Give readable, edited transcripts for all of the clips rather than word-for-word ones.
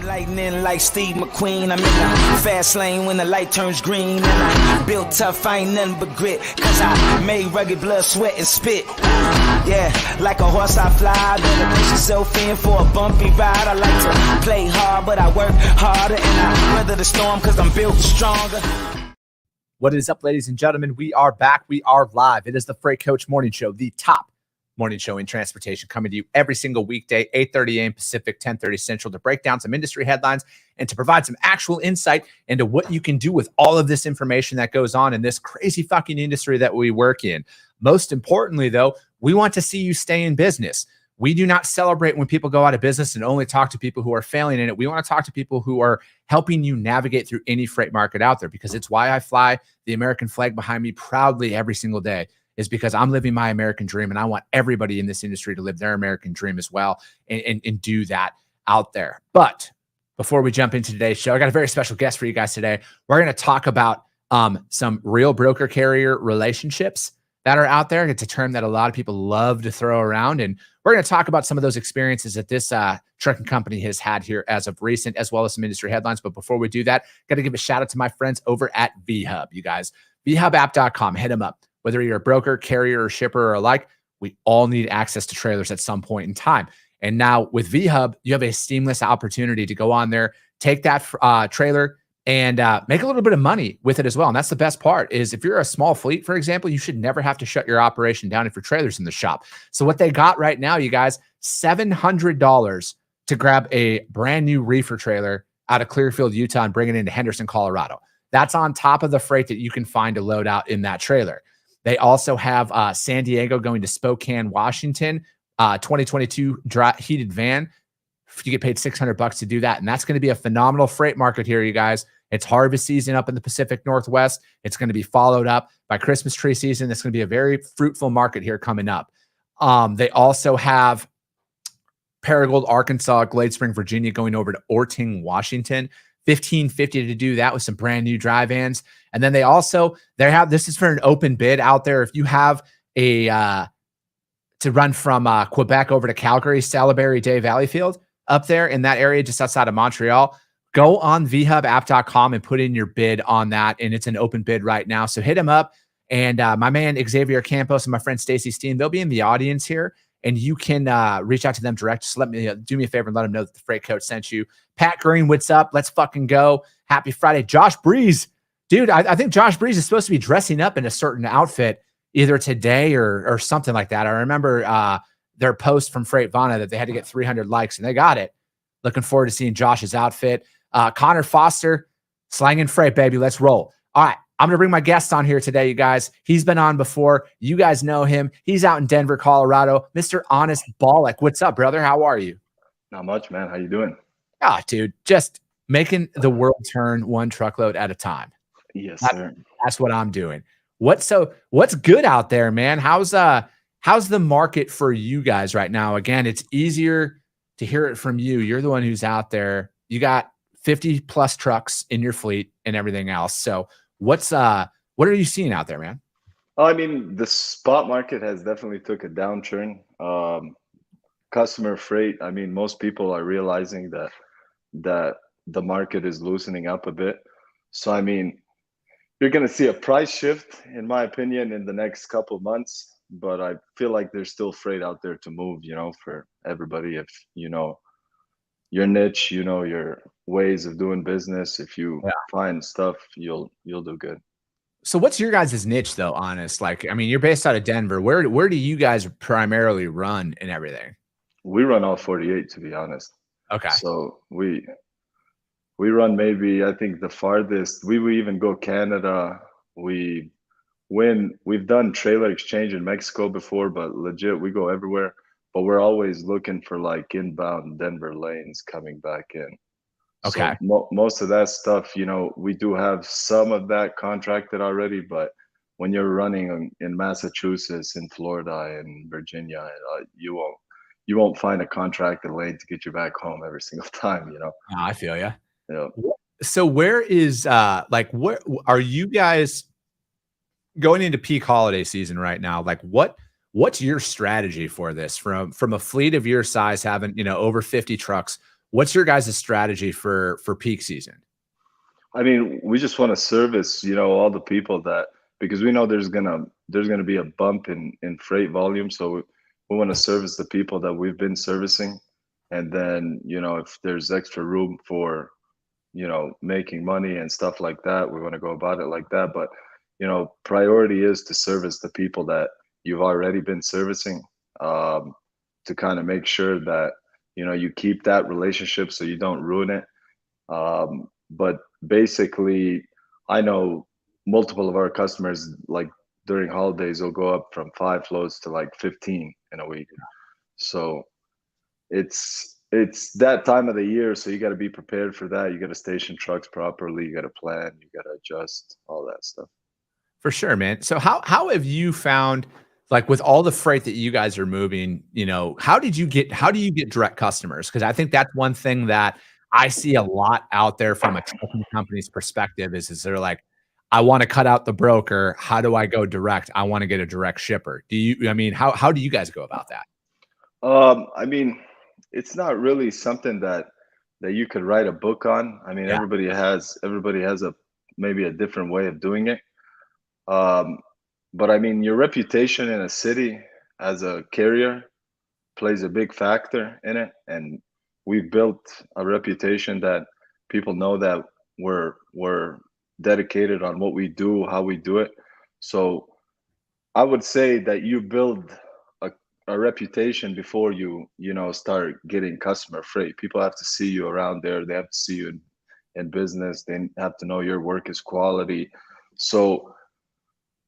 Lightning like Steve McQueen. I'm in the fast lane when the light turns green. And I built tough, I ain't nothing but grit. Cause I made rugged blood, sweat, and spit. Yeah, like a horse I fly. Better push yourself in for a bumpy ride. I like to play hard, but I work harder. And I weather the storm cause I'm built stronger. What is up, ladies and gentlemen? We are back. We are live. It is the Freight Coach Morning Show, the top morning show in transportation, coming to you every single weekday, 8:30 a.m. Pacific, 10:30 Central, to break down some industry headlines and to provide some actual insight into what you can do with all of this information that goes on in this crazy fucking industry that we work in. Most importantly, though, we want to see you stay in business. We do not celebrate when people go out of business and only talk to people who are failing in it. We want to talk to people who are helping you navigate through any freight market out there, because it's why I fly the American flag behind me proudly every single day, is because I'm living my American dream, and I want everybody in this industry to live their American dream as well and do that out there. But before we jump into today's show, I got a very special guest for you guys today. We're going to talk about some real broker carrier relationships that are out there. It's a term that a lot of people love to throw around, and we're going to talk about some of those experiences that this trucking company has had here as of recent, as well as some industry headlines. But before we do that, got to give a shout out to my friends over at VHub. You guys, VHubApp.com, hit them up. Whether you're a broker, carrier, or shipper or alike, we all need access to trailers at some point in time. And now with VHub, you have a seamless opportunity to go on there, take that trailer, and make a little bit of money with it as well. And that's the best part, is if you're a small fleet, for example, you should never have to shut your operation down if your trailer's in the shop. So what they got right now, you guys, $700 to grab a brand new reefer trailer out of Clearfield, Utah, and bring it into Henderson, Colorado. That's on top of the freight that you can find to load out in that trailer. They also have San Diego going to Spokane, Washington, 2022 heated van. You get paid $600 to do that. And that's going to be a phenomenal freight market here, you guys. It's harvest season up in the Pacific Northwest. It's going to be followed up by Christmas tree season. It's going to be a very fruitful market here coming up. They also have Paragould, Arkansas, Glade Spring, Virginia, going over to Orting, Washington. $1,550 to do that with some brand new dry vans. And then they have, this is for an open bid out there. If you have to run from Quebec over to Calgary, Salaberry, Day, Valleyfield, up there in that area just outside of Montreal, go on vhubapp.com and put in your bid on that. And it's an open bid right now. So hit them up. And my man, Xavier Campos, and my friend, Stacy Steen, they'll be in the audience here. And you can reach out to them direct. Just do me a favor and let them know that the Freight Coach sent you. Pat Green, what's up? Let's fucking go. Happy Friday. Josh Breeze. Dude, I think Josh Breeze is supposed to be dressing up in a certain outfit either today or something like that. I remember their post from Freight Vana that they had to get 300 likes, and they got it. Looking forward to seeing Josh's outfit. Connor Foster, slanging freight, baby. Let's roll. All right. I'm going to bring my guest on here today, you guys. He's been on before. You guys know him. He's out in Denver, Colorado. Mr. Honest Ballick. What's up, brother? How are you? Not much, man. How you doing? Ah, dude, just making the world turn one truckload at a time. Yes, sir. That's what I'm doing. What's good out there, man? How's the market for you guys right now? Again, it's easier to hear it from you. You're the one who's out there. You got 50 plus trucks in your fleet and everything else. So what are you seeing out there, man? I mean, the spot market has definitely took a downturn. Customer freight, I mean, most people are realizing that the market is loosening up a bit. So, I mean, you're going to see a price shift, in my opinion, in the next couple of months. But I feel like there's still freight out there to move, for everybody. If you know your niche, your ways of doing business, if you find stuff, you'll do good. So what's your guys' niche though, Honest? Like, I mean, you're based out of Denver. Where do you guys primarily run and everything? We run all 48, to be honest. Okay. So we run maybe, I think the farthest, we will even go Canada. We've done trailer exchange in Mexico before, but legit, we go everywhere. But we're always looking for like inbound Denver lanes coming back in. Okay. So most of that stuff, we do have some of that contracted already, but when you're running in Massachusetts, in Florida, and Virginia, you won't find a contracted lane to get you back home every single time, No, I feel you. Yeah. So where is where are you guys going into peak holiday season right now? Like what's your strategy for this from a fleet of your size, having, over 50 trucks? What's your guys' strategy for peak season? I mean, we just want to service, all the people because we know there's gonna be a bump in freight volume. So we want to service the people that we've been servicing. And then, if there's extra room for, making money and stuff like that, we want to go about it like that. But, priority is to service the people that you've already been servicing, to kind of make sure that, you keep that relationship so you don't ruin it. But basically, I know multiple of our customers, like during holidays, will go up from 5 loads to like 15 in a week. So it's that time of the year, so you got to be prepared for that. You got to station trucks properly, you got to plan, you got to adjust, all that stuff. For sure, man. So how have you found, like, with all the freight that you guys are moving, how do you get direct customers? Because I think that's one thing that I see a lot out there from a trucking company's perspective is they're like, I want to cut out the broker. How do I go direct? I want to get a direct shipper. How do you guys go about that? I mean, it's not really something that you could write a book on. I mean, Yeah. everybody has maybe a different way of doing it. But I mean, your reputation in a city as a carrier plays a big factor in it. And we've built a reputation that people know that we're dedicated on what we do, how we do it. So I would say that you build a reputation before you start getting customer freight. People have to see you around there. They have to see you in business. They have to know your work is quality. So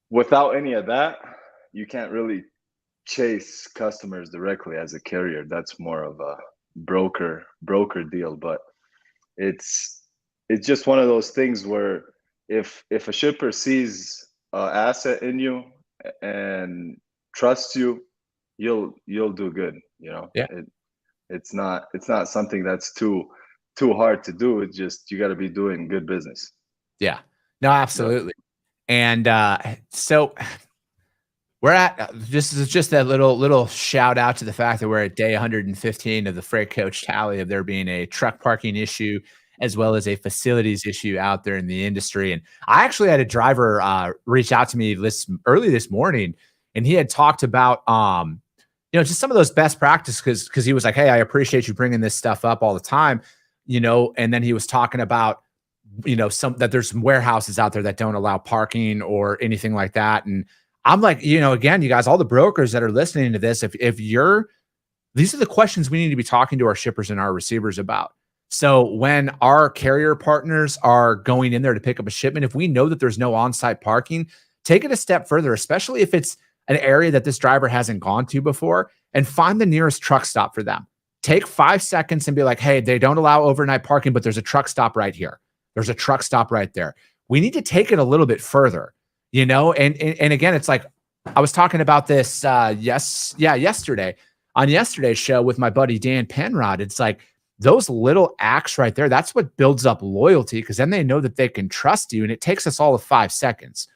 without any of that, you can't really chase customers directly as a carrier. That's more of a broker deal. But it's just one of those things where if a shipper sees an asset in you and trusts you, you'll do good. Yeah. It's not something that's too hard to do. It's just you got to be doing good business. Yeah. No, absolutely. And so we're at, this is just that little shout out to the fact that we're at day 115 of the Freight Coach tally of there being a truck parking issue as well as a facilities issue out there in the industry. And I actually had a driver reach out to me early this morning, and he had talked about just some of those best practices because he was like, hey, I appreciate you bringing this stuff up all the time, and then he was talking about that there's some warehouses out there that don't allow parking or anything like that. And I'm like, again, you guys, all the brokers that are listening to this, these are the questions we need to be talking to our shippers and our receivers about. So when our carrier partners are going in there to pick up a shipment, if we know that there's no on-site parking, take it a step further, especially if it's an area that this driver hasn't gone to before, and find the nearest truck stop for them. Take 5 seconds and be like, hey, they don't allow overnight parking, but there's a truck stop right here. There's a truck stop right there. We need to take it a little bit further, and again, it's like, I was talking about this, yesterday on yesterday's show with my buddy, Dan Penrod. It's like those little acts right there. That's what builds up loyalty, because then they know that they can trust you, and it takes us all of 5 seconds,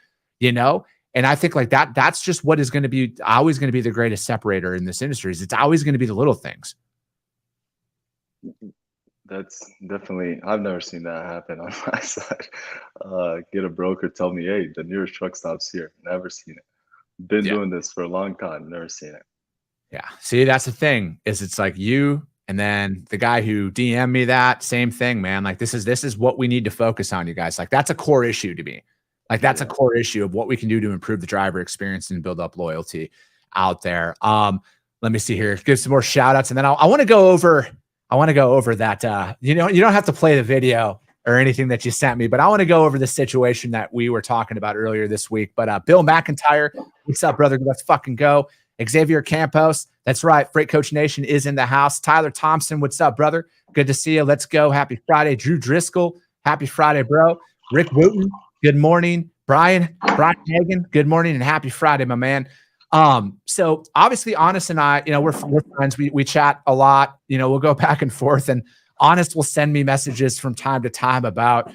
And I think like that's just what is going to be always going to be the greatest separator in this industry. Is it's always going to be the little things. That's definitely, I've never seen that happen on my side. Get a broker tell me, hey, the nearest truck stop's here. Never seen it. Been doing this for a long time. Never seen it. Yeah. See, that's the thing, is it's like you and then the guy who DM'd me that same thing, man. Like this is what we need to focus on, you guys. Like that's a core issue to me. Like that's a core issue of what we can do to improve the driver experience and build up loyalty out there. Let me see here. Give some more shout outs. And then I want to go over that, you don't have to play the video or anything that you sent me, but I want to go over the situation that we were talking about earlier this week. But Bill McIntyre, what's up, brother? Let's fucking go. Xavier Campos, that's right. Freight Coach Nation is in the house. Tyler Thompson, what's up, brother? Good to see you. Let's go. Happy Friday. Drew Driscoll, happy Friday, bro. Rick Wooten, good morning. Brian Hagan, good morning and happy Friday, my man. So obviously Honest and I, we're friends. We chat a lot, we'll go back and forth, and Honest will send me messages from time to time about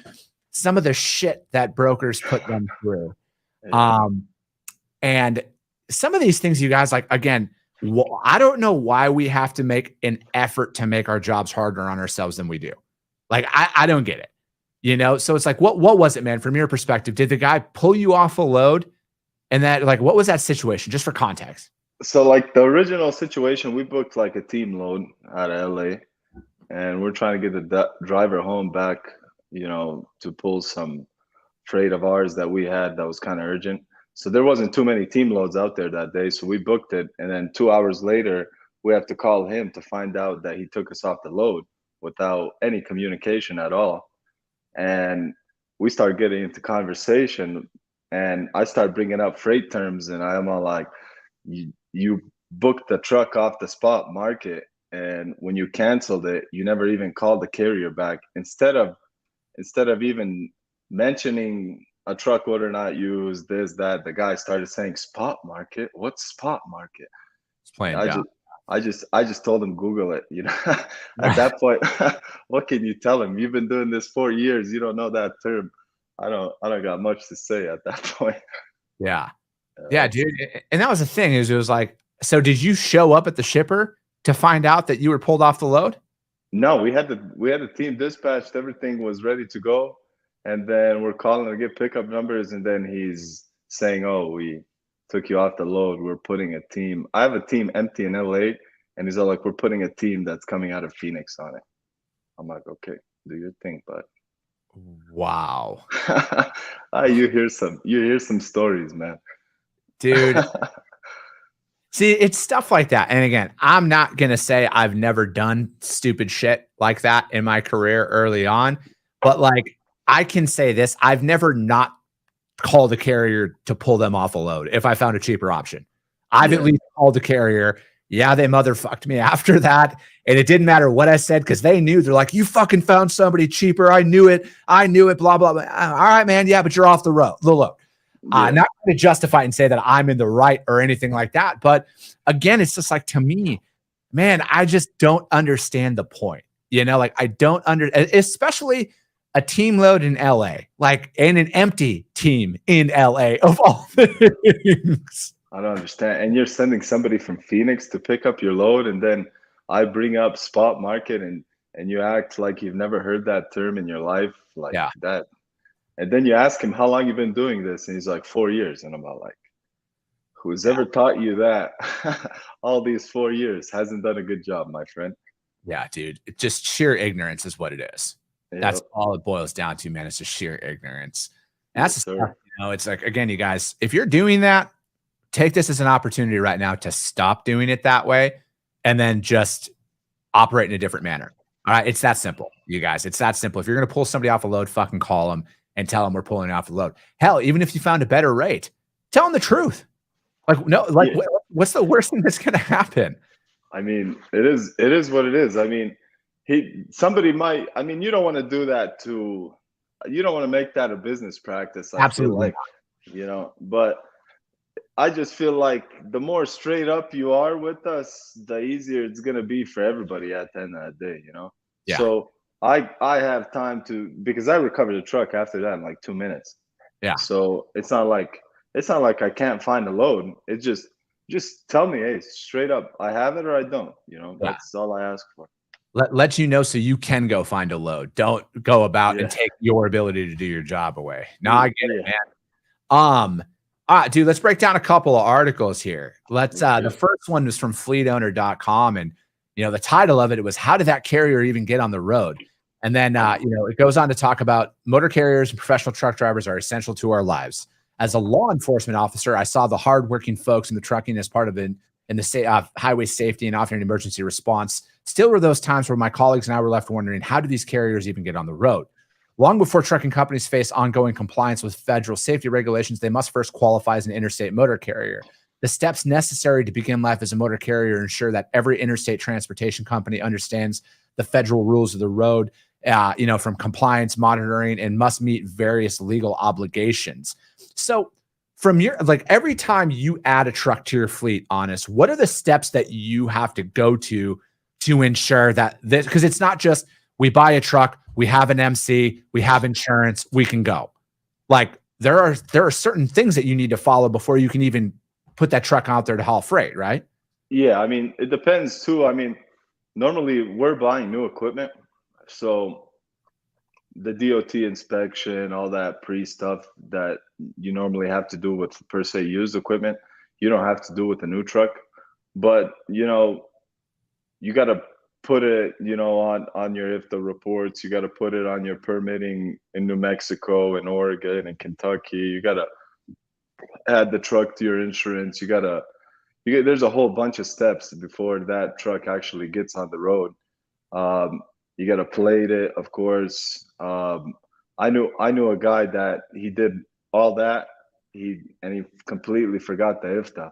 some of the shit that brokers put them through. And some of these things, you guys, like, again, I don't know why we have to make an effort to make our jobs harder on ourselves than we do. Like, I don't get it. So it's like, what was it, man? From your perspective, did the guy pull you off a load? And that, like, what was that situation? Just for context. So like the original situation, we booked like a team load out of LA, and we're trying to get the driver home back, to pull some freight of ours that we had that was kind of urgent. So there wasn't too many team loads out there that day. So we booked it. And then 2 hours later, we have to call him to find out that he took us off the load without any communication at all. And we start getting into conversation, and I start bringing up freight terms, and I'm all like, you booked the truck off the spot market, and when you canceled it, you never even called the carrier back. Instead of even mentioning a truck order not used, this, that, the guy started saying spot market. What's spot market? It's playing down. I just told him Google it. At that point, what can you tell him? You've been doing this 4 years. You don't know that term. I don't got much to say at that point. Yeah, dude. And that was the thing, is it was like, so did you show up at the shipper to find out that you were pulled off the load? No, we had the team dispatched. Everything was ready to go, and then we're calling to get pickup numbers, and then he's saying, "Oh, we took you off the load. We're putting a team. I have a team empty in LA," and he's all like, "We're putting a team that's coming out of Phoenix on it." I'm like, "Okay, do your thing, bud." Wow. You hear some stories, man. Dude. See, it's stuff like that. And again, I'm not going to say I've never done stupid shit like that in my career early on, but like, I can say this, I've never not called a carrier to pull them off a load if I found a cheaper option. I've at least called the carrier. Yeah, they motherfucked me after that. And it didn't matter what I said, because they knew. They're like, you fucking found somebody cheaper. I knew it, blah, blah, blah. All right, man. Yeah, but you're off the road. Look. Not going to justify and say that I'm in the right or anything like that. But again, it's just like, to me, man, I just don't understand the point. Like, I don't especially a team load in LA, like, and an empty team in LA of all things. I don't understand. And you're sending somebody from Phoenix to pick up your load, and then I bring up spot market, and you act like you've never heard that term in your life, like that. And then you ask him, how long you been doing this? And he's like, 4 years. And I'm like, who's ever taught you that all these 4 years hasn't done a good job, my friend? Yeah, dude. It's just sheer ignorance is what it is. Yep. That's all it boils down to, man. It's just sheer ignorance. And that's the stuff, it's like, again, you guys, if you're doing that, take this as an opportunity right now to stop doing it that way, and then just operate in a different manner. All right. It's that simple, you guys. It's that simple. If you're going to pull somebody off a load, fucking call them and tell them we're pulling off the load. Hell, even if you found a better rate, tell them the truth. Like, no, like, what's the worst thing that's going to happen? I mean, it is what it is. I mean, somebody might, you don't want to do that you don't want to make that a business practice. Absolutely. But I just feel like the more straight up you are with us, the easier it's going to be for everybody at the end of the day, Yeah. So I have time because I recovered the truck after that in like 2 minutes. Yeah. So it's not like I can't find a load. It's just tell me, hey, straight up, I have it or I don't. That's all I ask for. Let you know so you can go find a load. Don't go about and take your ability to do your job away. No, I get it, man. All right, dude, let's break down a couple of articles here. The first one was from fleetowner.com, and the title of it was, how did that carrier even get on the road? And then, it goes on to talk about motor carriers and professional truck drivers are essential to our lives. As a law enforcement officer, I saw the hardworking folks in the trucking as part of the highway safety and often an emergency response. Still were those times where my colleagues and I were left wondering, how do these carriers even get on the road? Long before trucking companies face ongoing compliance with federal safety regulations, they must first qualify as an interstate motor carrier. The steps necessary to begin life as a motor carrier ensure that every interstate transportation company understands the federal rules of the road, from compliance, monitoring, and must meet various legal obligations. So from every time you add a truck to your fleet, Honest, what are the steps that you have to go to ensure that this, because it's not just we buy a truck, we have an MC, we have insurance, we can go. Like, there are certain things that you need to follow before you can even put that truck out there to haul freight, right? Yeah, I mean, it depends too. I mean, normally we're buying new equipment, so the DOT inspection, all that pre stuff that you normally have to do with per se used equipment, you don't have to do with a new truck. But you got to put it, on your IFTA reports. You got to put it on your permitting in New Mexico and Oregon and Kentucky. You got to add the truck to your insurance. There's a whole bunch of steps before that truck actually gets on the road. You got to plate it, of course. I knew a guy that he did all that. He completely forgot the IFTA,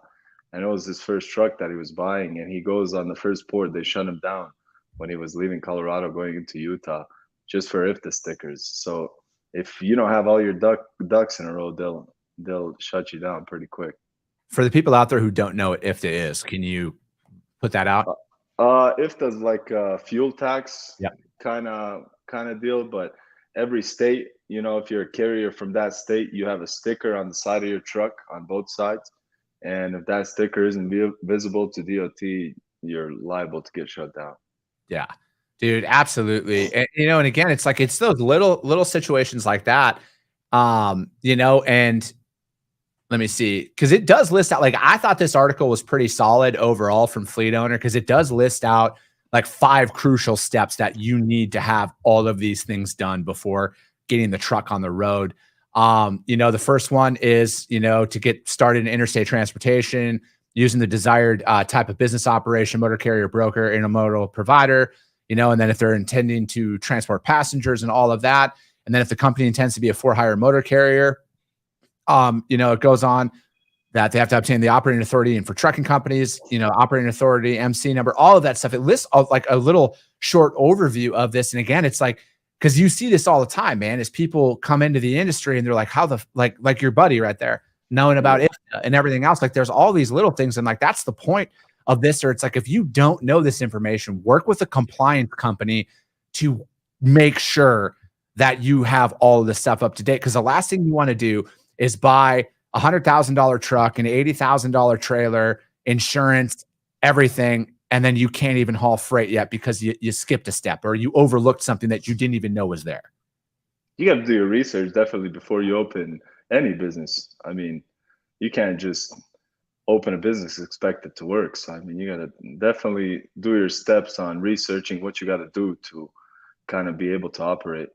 and it was his first truck that he was buying. And he goes on the first port, they shut him down when he was leaving Colorado going into Utah, just for IFTA stickers. So if you don't have all your ducks in a row, they'll shut you down pretty quick. For the people out there who don't know what IFTA is, can you put that out? IFTA's like a fuel tax kind of deal, but every state, if you're a carrier from that state, you have a sticker on the side of your truck on both sides. And if that sticker isn't visible to DOT, you're liable to get shut down. Yeah, dude, absolutely. And, and again, it's like, it's those little situations like that, and let me see, because it does list out, like, I thought this article was pretty solid overall from Fleet Owner, because it does list out like 5 crucial steps that you need to have all of these things done before getting the truck on the road. The first one is, to get started in interstate transportation, using the desired type of business operation, motor carrier, broker, intermodal provider, and then if they're intending to transport passengers and all of that. And then if the company intends to be a for-hire motor carrier, it goes on that they have to obtain the operating authority, and for trucking companies, operating authority, MC number, all of that stuff. It lists like a little short overview of this. And again, it's like, because you see this all the time, man, as people come into the industry and they're like, how the, like your buddy right there, knowing about it and everything else. Like, there's all these little things. And like, that's the point of this. Or it's like, if you don't know this information, work with a compliance company to make sure that you have all of this stuff up to date. Because the last thing you want to do is buy $100,000 truck, an $80,000 trailer, insurance, everything, and then you can't even haul freight yet because you skipped a step or you overlooked something that you didn't even know was there. You got to do your research definitely before you open any business. I mean, you can't just open a business, expect it to work. So, I mean, you got to definitely do your steps on researching what you got to do to kind of be able to operate.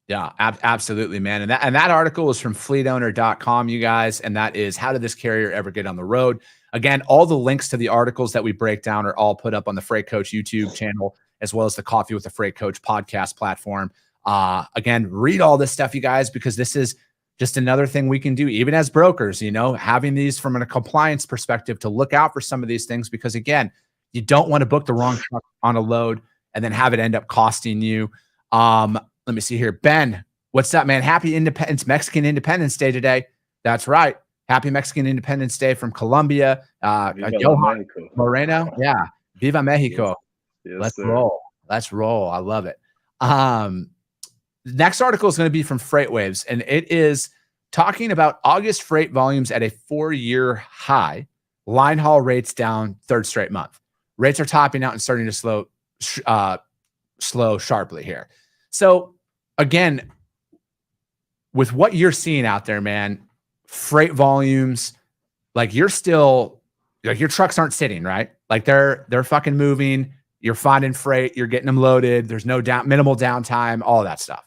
Yeah, absolutely, man. And that article was from fleetowner.com, you guys. And that is, how did this carrier ever get on the road? Again, all the links to the articles that we break down are all put up on the Freight Coach YouTube channel, as well as the Coffee with the Freight Coach podcast platform. Again, read all this stuff, you guys, because this is just another thing we can do, even as brokers, having these from a compliance perspective to look out for some of these things, because again, you don't want to book the wrong truck on a load and then have it end up costing you. Let me see here. Ben, what's up, man? Happy Mexican Independence Day today. That's right. Happy Mexican Independence Day from Colombia. Johan Moreno. Yeah. Viva Mexico. Yes, Let's sir. roll. Let's roll. I love it. The next article is going to be from FreightWaves, and it is talking about August freight volumes at a 4-year high. Line haul rates down 3rd straight month. Rates are topping out and starting to slow sharply here. So again, with what you're seeing out there, man, freight volumes, like, you're still, like, your trucks aren't sitting, right? Like, they're fucking moving. You're finding freight. You're getting them loaded. There's no minimal downtime, all that stuff.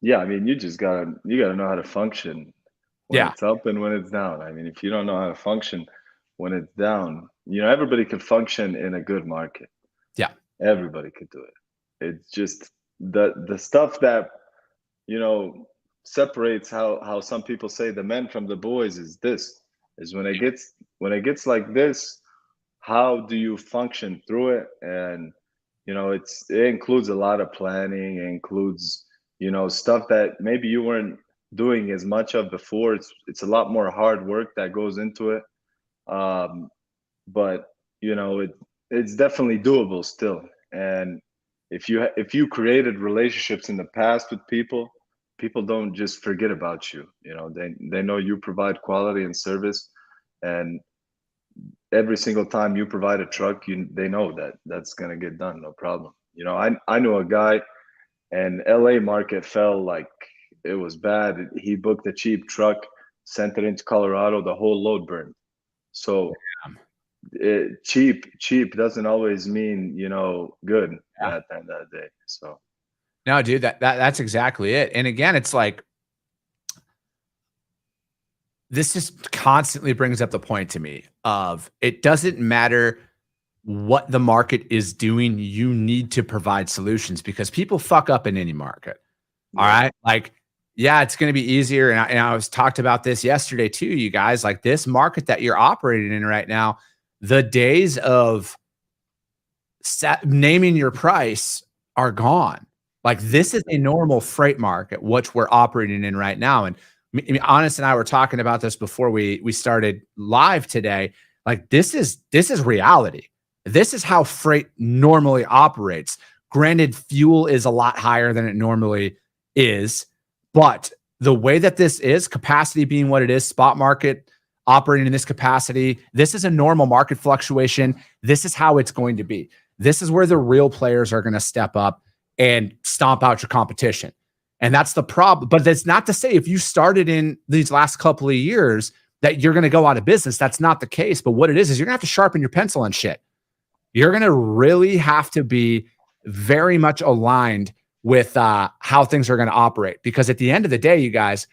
Yeah, I mean, you gotta know how to function when it's up and when it's down. I mean, if you don't know how to function when it's down, everybody can function in a good market. Yeah, everybody could do it. It's just the stuff that separates how some people say the men from the boys is when it gets like this, how do you function through it? And it includes a lot of planning. It includes stuff that maybe you weren't doing as much of before. It's a lot more hard work that goes into it, but it's definitely doable still. And if you created relationships in the past with people don't just forget about you. They know you provide quality and service, and every single time you provide a truck, they know that that's going to get done, no problem. You know, I knew a guy, and LA market fell like it was bad. He booked a cheap truck, sent it into Colorado, the whole load burned. So cheap doesn't always mean, you know, good at the end of the day. So no, dude, that's exactly it. And again, it's like, this just constantly brings up the point to me of, it doesn't matter what the market is doing, you need to provide solutions, because people fuck up in any market. All right. Like, yeah, it's going to be easier. And I was talked about this yesterday too, you guys, like this market that you're operating in right now, the days of naming your price are gone. Like, this is a normal freight market, which we're operating in right now. And I mean, Honest and I were talking about this before we started live today. Like, this is reality. This is how freight normally operates. Granted, fuel is a lot higher than it normally is, but the way that this is, capacity being what it is, spot market operating in this capacity, this is a normal market fluctuation. This is how it's going to be. This is where the real players are going to step up and stomp out your competition. And that's the problem. But that's not to say if you started in these last couple of years that you're going to go out of business. That's not the case. But what it is you're going to have to sharpen your pencil on shit. You're going to really have to be very much aligned with how things are going to operate. Because at the end of the day, you guys,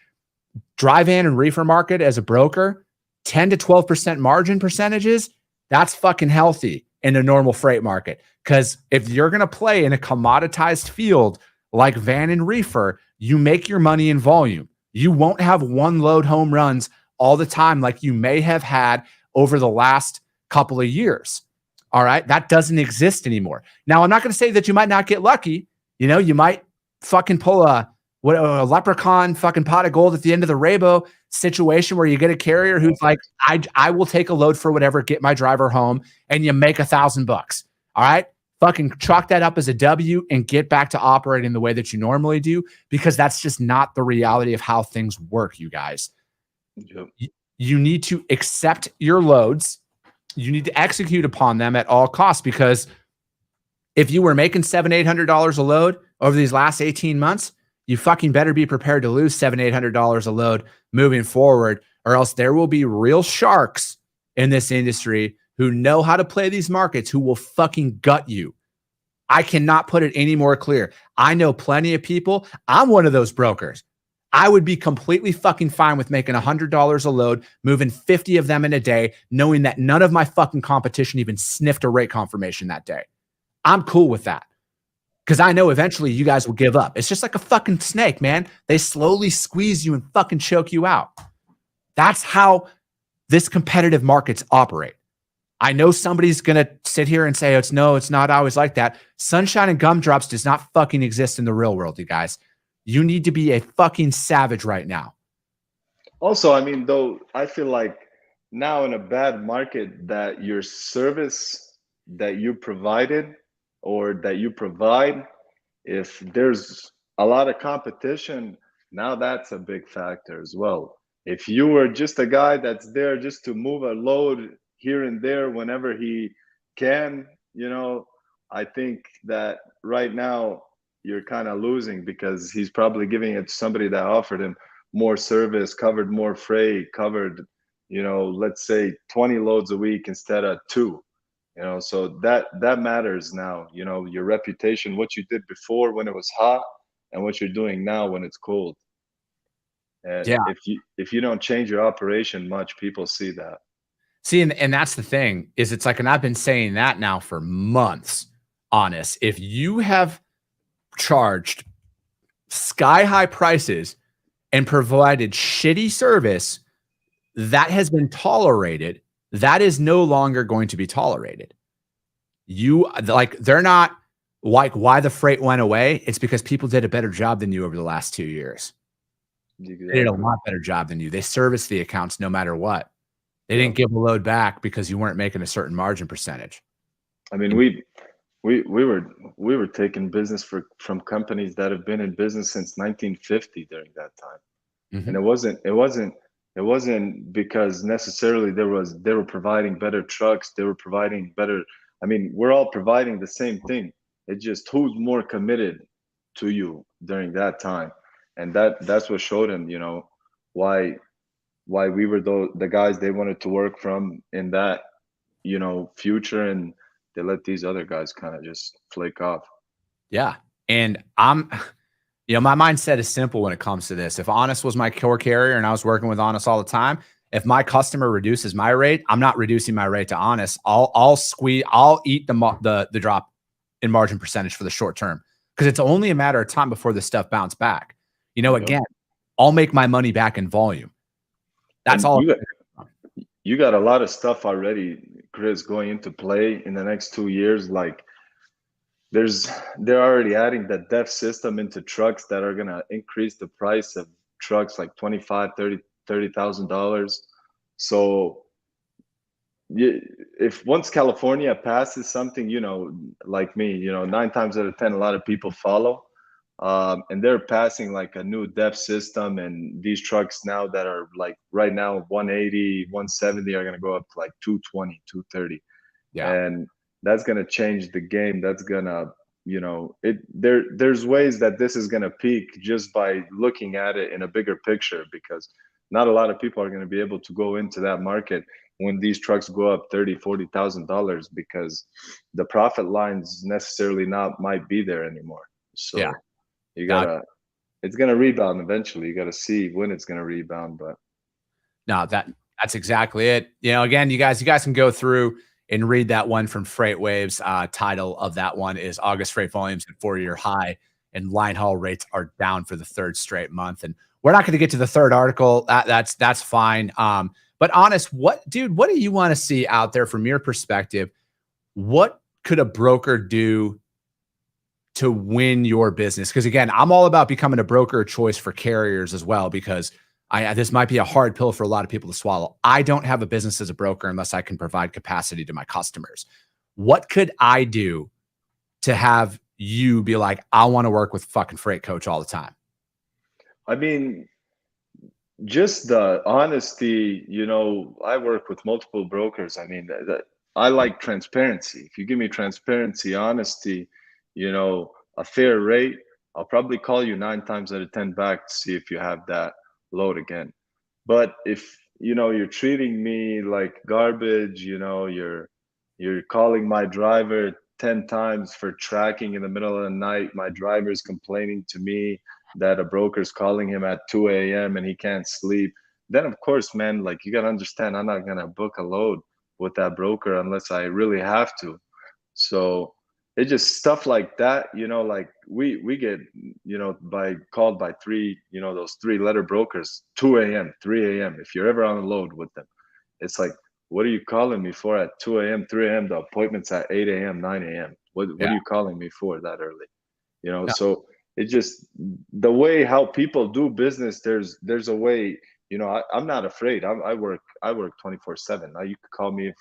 dry van and reefer market as a broker, 10 to 12% margin percentages, that's fucking healthy in a normal freight market. Because if you're going to play in a commoditized field like van and reefer, you make your money in volume. You won't have one load home runs all the time like you may have had over the last couple of years. All right. That doesn't exist anymore. Now, I'm not going to say that you might not get lucky. You know, you might fucking pull a leprechaun fucking pot of gold at the end of the rainbow situation where you get a carrier who's like, I will take a load for whatever, get my driver home, and you make $1,000. All right. Fucking chalk that up as a W and get back to operating the way that you normally do, because that's just not the reality of how things work, you guys. Yep. You need to accept your loads. You need to execute upon them at all costs, because if you were making $700-800 a load over these last 18 months, you fucking better be prepared to lose $700-800 a load moving forward, or else there will be real sharks in this industry who know how to play these markets, who will fucking gut you. I cannot put it any more clear. I know plenty of people. I'm one of those brokers. I would be completely fucking fine with making $100 a load, moving 50 of them in a day, knowing that none of my fucking competition even sniffed a rate confirmation that day. I'm cool with that, because I know eventually you guys will give up. It's just like a fucking snake, man. They slowly squeeze you and fucking choke you out. That's how this competitive markets operate. I know somebody's going to sit here and say, it's not always like that. Sunshine and gumdrops does not fucking exist in the real world, you guys. You need to be a fucking savage right now. Also, I mean, though, I feel like now in a bad market that your service that you provided or that you provide, if there's a lot of competition, now that's a big factor as well. If you were just a guy that's there just to move a load here and there whenever he can, you know, I think that right now you're kind of losing, because he's probably giving it to somebody that offered him more service, covered more freight, covered, you know, let's say 20 loads a week instead of 2. You know, so that matters now. You know, your reputation, what you did before when it was hot, and what you're doing now when it's cold. And yeah, if you don't change your operation much, people see that. See, and that's the thing, is it's like, and I've been saying that now for months, Honest. If you have charged sky high prices and provided shitty service that has been tolerated, that is no longer going to be tolerated. They're not like why the freight went away. It's because people did a better job than you over the last 2 years. Exactly. They did a lot better job than you. They serviced the accounts no matter what. They didn't give a load back because you weren't making a certain margin percentage. I mean, we were taking business from companies that have been in business since 1950 during that time. Mm-hmm. And it It wasn't because necessarily they were providing better trucks. They were providing better. I mean, we're all providing the same thing. It's just who's more committed to you during that time, and that's what showed him, why we were the guys they wanted to work from in that, future, and they let these other guys kind of just flake off. Yeah. And my mindset is simple when it comes to this. If Honest was my core carrier and I was working with Honest all the time, if my customer reduces my rate, I'm not reducing my rate to Honest. I'll eat the drop in margin percentage for the short term, because it's only a matter of time before this stuff bounce back. Again, I'll make my money back in volume. That's all. You got a lot of stuff already, Chris, going into play in the next 2 years. Like they're already adding the DEF system into trucks that are going to increase the price of trucks like $25,000-$30,000. So if once California passes something, like me, 9 times out of 10, a lot of people follow, and they're passing like a new DEF system, and these trucks now that are like right now 180, 170 are going to go up to like 220, 230. Yeah. And that's going to change the game. That's going to, there's ways that this is going to peak just by looking at it in a bigger picture, because not a lot of people are going to be able to go into that market when these trucks go up $30,000-$40,000, because the profit lines necessarily might be there anymore. So yeah, it's going to rebound eventually. You got to see when it's going to rebound, but no, that's exactly it. Again, you guys can go through and read that one from FreightWaves. Title of that one is August freight volumes at 4-year high, and line haul rates are down for the 3rd straight month. And we're not going to get to the 3rd article. That's fine. But Honest, what do you want to see out there from your perspective? What could a broker do to win your business? Because again, I'm all about becoming a broker of choice for carriers as well, because this might be a hard pill for a lot of people to swallow. I don't have a business as a broker unless I can provide capacity to my customers. What could I do to have you be like, I want to work with fucking Freight Coach all the time? I mean, just the honesty, I work with multiple brokers. I mean, I like transparency. If you give me transparency, honesty, a fair rate, I'll probably call you 9 times out of 10 back to see if you have that load again. But if you're treating me like garbage, you're calling my driver 10 times for tracking in the middle of the night, my driver's complaining to me that a broker's calling him at 2 a.m. and he can't sleep, then of course, man, like, you got to understand, I'm not going to book a load with that broker unless I really have to. So it's just stuff like that, like we get, called by 3, those 3-letter brokers, 2 a.m., 3 a.m. If you're ever on a load with them, it's like, what are you calling me for at 2 a.m., 3 a.m.? The appointment's at 8 a.m., 9 a.m. What are you calling me for that early? So it's just the way how people do business. There's a way, I'm not afraid. I work 24/7. Now you could call me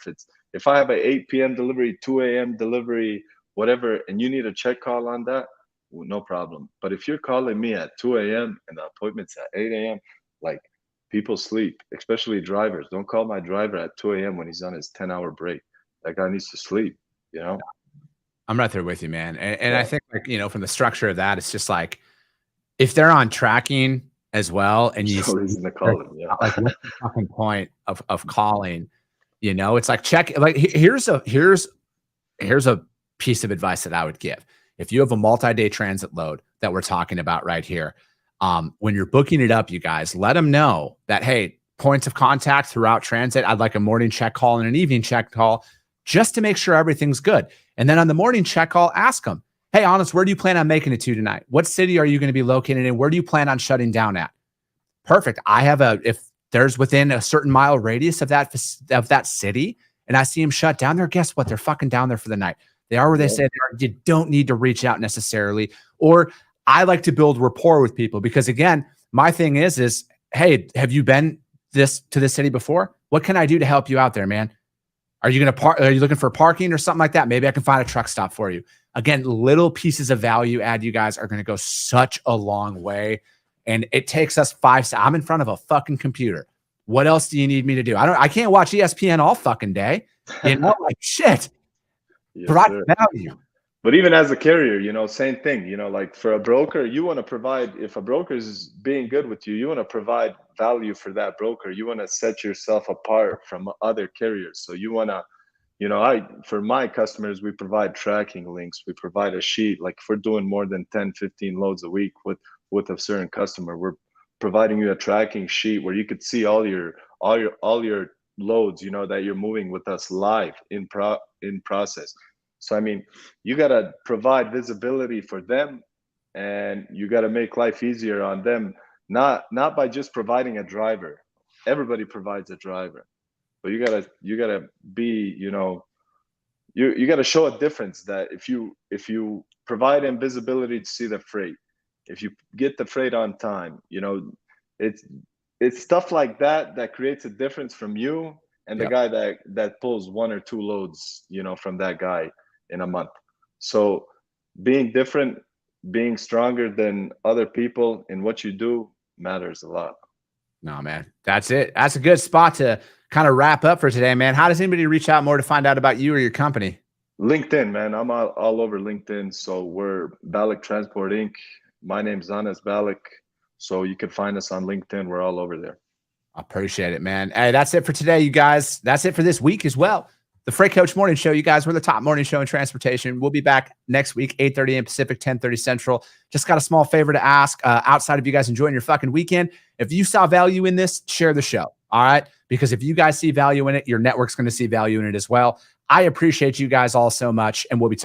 if I have an 8 p.m. delivery, 2 a.m. delivery, whatever, and you need a check call on that, well, no problem. But if you're calling me at 2 a.m. and the appointment's at 8 a.m., like, people sleep, especially drivers. Don't call my driver at 2 a.m. when he's on his 10-hour break. That guy needs to sleep, I'm right there with you, man. And I think, like, from the structure of that, it's just like, if they're on tracking as well, and you reason to call them, like, what's the fucking point of calling? It's like, check, like, here's a piece of advice that I would give. If you have a multi-day transit load that we're talking about right here, when you're booking it up, you guys, let them know that, hey, points of contact throughout transit, I'd like a morning check call and an evening check call, just to make sure everything's good. And then on the morning check call, ask them, hey, Honest, where do you plan on making it to tonight? What city are you going to be located in? Where do you plan on shutting down at? Perfect. if there's within a certain mile radius of that city, and I see them shut down there, guess what? They're fucking down there for the night. They are where they say they are. You don't need to reach out necessarily. Or I like to build rapport with people, because again, my thing is, hey, have you been to this city before? What can I do to help you out there, man? Are you going to park? Are you looking for parking or something like that? Maybe I can find a truck stop for you. Again, little pieces of value add, you guys, are going to go such a long way. And it takes us I'm in front of a fucking computer what else do you need me to do? I can't watch ESPN all fucking day. You know, like shit. Yes, provide sir. value. But even as a carrier, you know, same thing, you know, like for a broker, you want to provide, if a broker is being good with you, you want to provide value for that broker. You want to set yourself apart from other carriers. So you want to, you know, for my customers, we provide tracking links. We provide a sheet. Like if we're doing more than 10, 15 loads a week with a certain customer, we're providing you a tracking sheet where you could see all your loads, you know, that you're moving with us live in process. So I mean, you got to provide visibility for them, and you got to make life easier on them, not by just providing a driver. Everybody provides a driver, but you got to be, you know, you got to show a difference, that if you provide them visibility to see the freight, if you get the freight on time, you know, it's stuff like that creates a difference from you and the guy that pulls 1 or 2 loads, you know, from that guy in a month. So being different, being stronger than other people in what you do matters a lot. No, man, that's it. That's a good spot to kind of wrap up for today, man. How does anybody reach out more to find out about you or your company? LinkedIn, man. I'm all over LinkedIn. So we're Balik Transport Inc. My name's Anas Balik. So you can find us on LinkedIn. We're all over there. I appreciate it, man. Hey, that's it for today, you guys. That's it for this week as well. The Freight Coach Morning Show, you guys, we're the top morning show in transportation. We'll be back next week, 8:30 a.m. Pacific, 10:30 Central. Just got a small favor to ask. Outside of you guys enjoying your fucking weekend, if you saw value in this, share the show, all right? Because if you guys see value in it, your network's going to see value in it as well. I appreciate you guys all so much, and we'll be talking.